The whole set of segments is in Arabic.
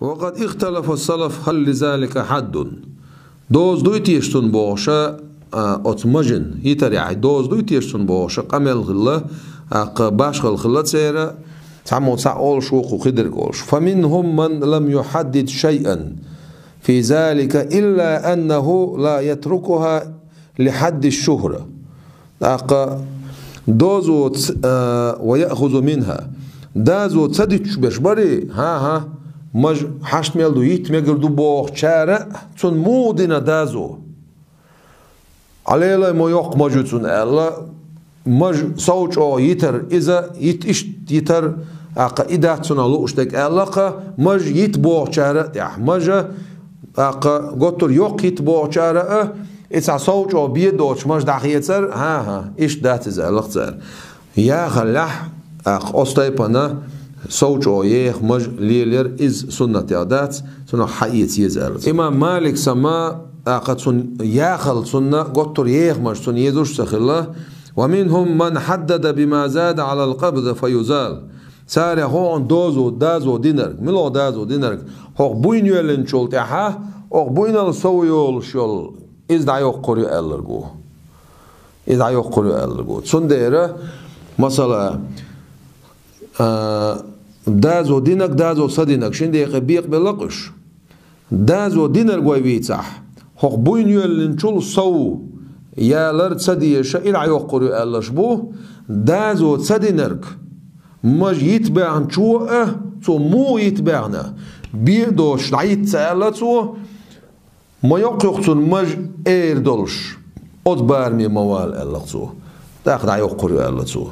وقد اختلف السلف هل لذلك حد دوز دويت يشتن بوشا أتمجن يتريع دوز دويت يشتن بوشا قمل خلا باش خلا تسيرا تعمل تعول شوق وخدر قولش فمنهم من لم يحدد شيئا في ذلك إلا أنه لا يتركها لحد الشهرة دوزو ويأخذ منها دازو تصدق بشبري ها مج حشت ميلدو يت ميگردو بوخ چاره تون مودنا دازو عليلا مو يوق مجوتون الا مج صوت او يتر اذا يتش يتر اقا تون لو اشتك الا مج يت بوخ چاره يا مج اقا قطر يوق يت بوخ چاره اتس صوت او بيدوش مج داخيتر ها ايش دات زالقتر يا خلح اق استيبنا صوت او يخ مج ليلر از سنة عادات سنة حقيقة يزال إمام مالك سما قد سن ياخل سنة قطر يخ مج سن يزوش سخلا ومنهم من حدد بما زاد على القبض فيزال ساري هون دازو دينر ملو دازو دينر هو بوين يلن شول تحا هو بوين السويول شول إز دايوق قريو ألرجو إز دايوق قريو ألرجو سن ديره مثلا دازو دينك دازو صدينك شين ديق بيق بلقش دازو دينر قوي بيتح حق بوين يولن شول صو يا لر تصديش إلى يقرو ألش بو دازو تصدينرك مج يتبعن شو تو مو يتبعنا بيدوش لعيت سألتو ما يقيقتون مج إيردولش أدبار مي موال ألقتو داخل يقرو ألتو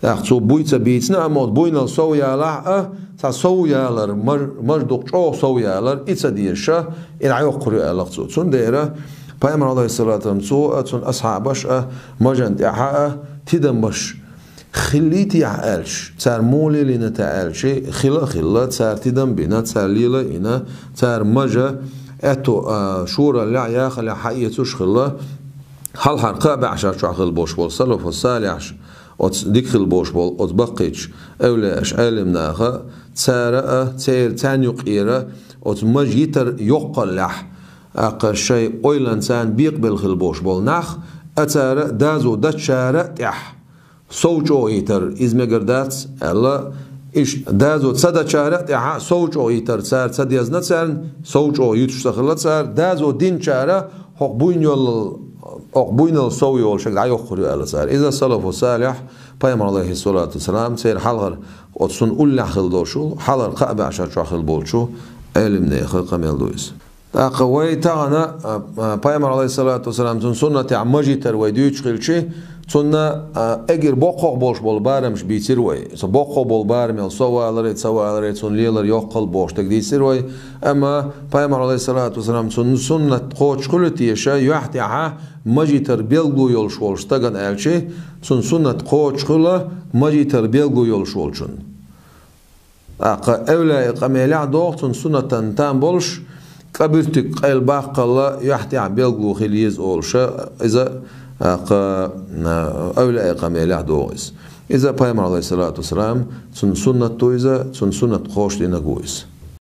داخل بويت بيتنا أما بوينا صويا لا تصويا لر مج دكتور صويا لر إتصديشة إلى يقرو ألقتو تون ديره پیامبر علیه السلام تون أصحابش مجند إحاء تدمش خليتي عالش تار مولي لنا تعالش خلا تار تدم بنا تار ليلا إنا تار مجا أتو شورا لعيا خلا حقيقتوش خلا هل حرقة بعشر شعخ البوش بول صلف الصالح ديك البوش بول أتبقيش أولاش عالم ناخا تار تانيق إيرا أتمجيتر يقلح أقل شيء أويلانسان بيقبل خلبوش بول نخ أتار دازو دتشارة تح صوتو يتر إزمجردات الله إيش دازو تصدى شارة تح صوتو يتر صار تصدى يزنت صار صوتو يتشتغلت صار دازو دين شارة حقبوين الصوي والشكل عيوخري الله صار إذا صلف الصالح پیامبر عليه الصلاة والسلام سير حلقر أتصن أول خلدوشو حلقر قابع شر خلبولشو علم نيخ قميل دويس أقوي تاعنا پیامبر عليه الصلاة والسلام تون سنة عمجي ترويديوش خلشي سنة أجر بقى بولش بول بارمش بيتروي بقى بول بارم سوا على سن ليلر يقل بوش تقديسروي أما پیامبر عليه الصلاة والسلام تون سنة قوش خلتي شيء يحتها مجي تربيلغو يولش ولش تجن ألشي تون سنة قوش خلا مجي تربيلغو يولش ولشون أولا قميلع دوق تون سنة تنتام بولش قبرتك قيل باقلا يحتي عبيلغو خليز أولشا إذا أولا إقامة له دوغيس إذا پیامبر عليه الصلاة والسلام سنة تويزا سنة خوش لنا جويس